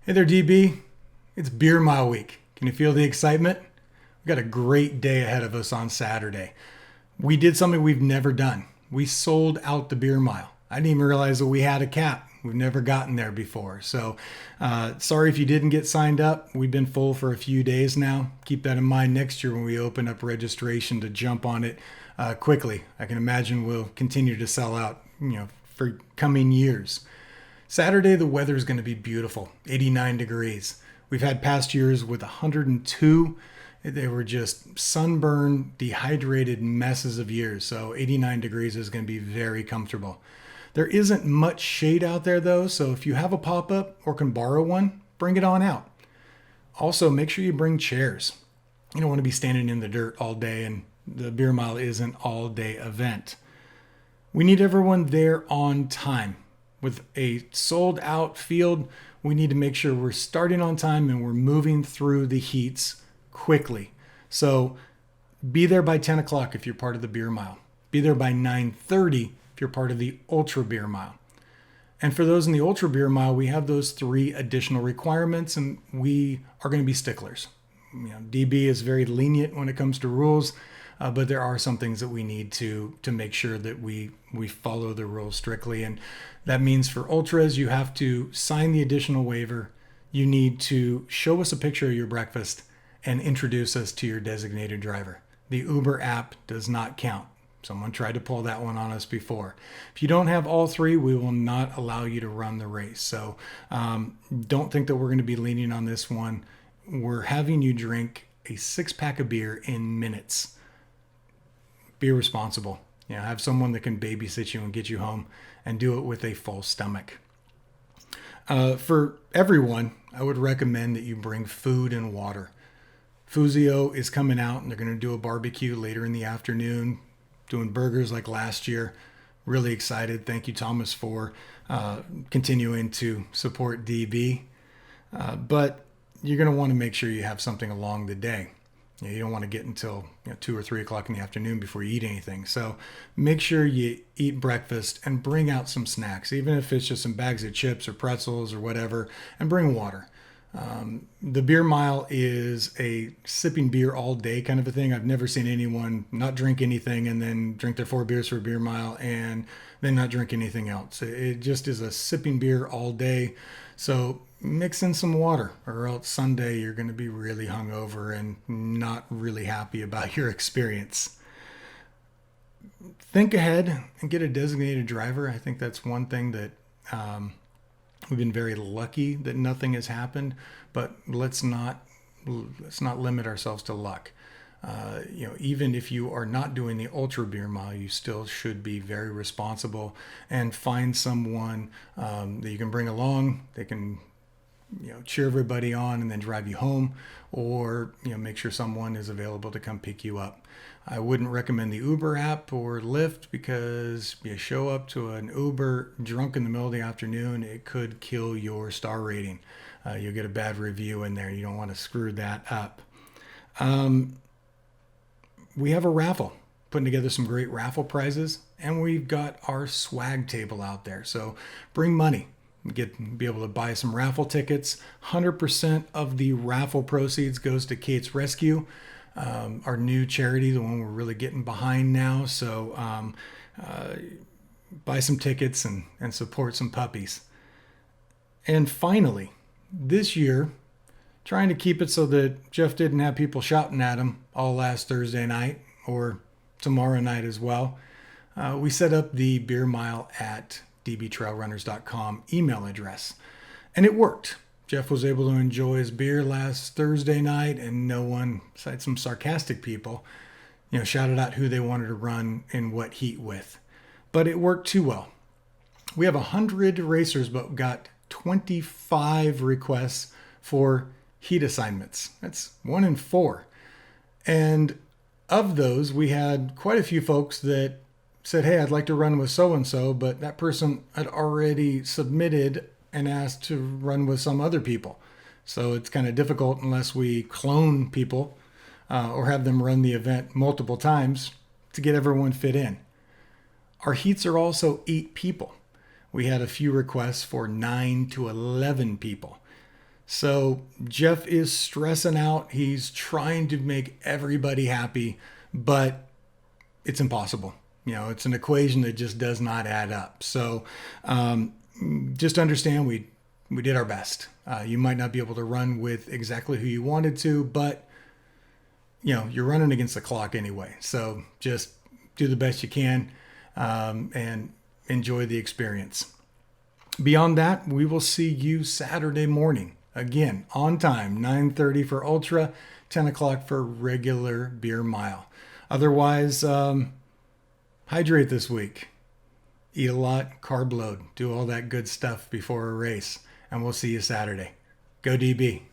Hey there, DB. It's Beer Mile Week. Can you feel the excitement? We've got a great day ahead of us on Saturday. We did something we've never done. We sold out the beer mile. I didn't even realize that we had a cap. We've never gotten there before. So, sorry if you didn't get signed up. We've been full for a few days now. Keep that in mind next year when we open up registration to jump on it quickly. I can imagine we'll continue to sell out, for coming years. Saturday, the weather is going to be beautiful, 89 degrees. We've had past years with 102. They were just sunburned, dehydrated messes of years. So 89 degrees is going to be very comfortable. There isn't much shade out there though, so if you have a pop-up or can borrow one, bring it on out. Also, make sure you bring chairs. You don't want to be standing in the dirt all day, and the beer mile is an all-day event. We need everyone there on time. With a sold out field, we need to make sure we're starting on time and we're moving through the heats quickly. So be there by 10 o'clock if you're part of the beer mile. Be there by 9:30 if you're part of the ultra beer mile. And for those in the ultra beer mile, we have those 3 additional requirements, and we are going to be sticklers. DB is very lenient when it comes to rules, but there are some things that we need to make sure that we follow the rules strictly. And that means for ultras, you have to sign the additional waiver. You need to show us a picture of your breakfast and introduce us to your designated driver. The Uber app does not count. Someone tried to pull that one on us before. If you don't have all 3, we will not allow you to run the race. So don't think that we're going to be leaning on this one. We're having you drink a 6-pack of beer in minutes. Be responsible. Have someone that can babysit you and get you home, and do it with a full stomach. For everyone, I would recommend that you bring food and water. Fuzio is coming out, and they're going to do a barbecue later in the afternoon, doing burgers like last year. Really excited. Thank you, Thomas, for continuing to support DB. But you're going to want to make sure you have something along the day. You don't want to get until 2 or 3 o'clock in the afternoon before you eat anything. So make sure you eat breakfast and bring out some snacks, even if it's just some bags of chips or pretzels or whatever, and bring water. The beer mile is a sipping beer all day kind of a thing. I've never seen anyone not drink anything and then drink their 4 beers for a beer mile and then not drink anything else. It just is a sipping beer all day. So mix in some water, or else Sunday you're going to be really hungover and not really happy about your experience. Think ahead and get a designated driver. I think that's one thing that we've been very lucky that nothing has happened, but let's not limit ourselves to luck. Even if you are not doing the ultra beer mile, you still should be very responsible and find someone that you can bring along. They can cheer everybody on and then drive you home, or make sure someone is available to come pick you up. I wouldn't recommend the Uber app or Lyft, because you show up to an Uber drunk in the middle of the afternoon, it could kill your star rating. You'll get a bad review in there. You don't want to screw that up. We have a raffle, putting together some great raffle prizes, and we've got our swag table out there. So bring money. Be able to buy some raffle tickets. 100% of the raffle proceeds goes to Kate's Rescue, our new charity, the one we're really getting behind now. So buy some tickets and support some puppies. And finally, this year, trying to keep it so that Jeff didn't have people shouting at him all last Thursday night or tomorrow night as well, we set up the beer mile at dbtrailrunners.com email address. And it worked. Jeff was able to enjoy his beer last Thursday night, and no one, besides some sarcastic people, shouted out who they wanted to run in what heat with. But it worked too well. We have 100 racers, but got 25 requests for heat assignments. That's 1 in 4. And of those, we had quite a few folks that said, hey, I'd like to run with so-and-so, but that person had already submitted and asked to run with some other people. So it's kind of difficult unless we clone people or have them run the event multiple times to get everyone fit in. Our heats are also 8 people. We had a few requests for 9 to 11 people. So Jeff is stressing out. He's trying to make everybody happy, but it's impossible. It's an equation that just does not add up. So just understand we did our best. You might not be able to run with exactly who you wanted to, but you're running against the clock anyway. So just do the best you can and enjoy the experience. Beyond that, we will see you Saturday morning. Again, on time, 9:30 for ultra, 10 o'clock for regular beer mile. Otherwise, hydrate this week. Eat a lot, carb load, do all that good stuff before a race. And we'll see you Saturday. Go DB.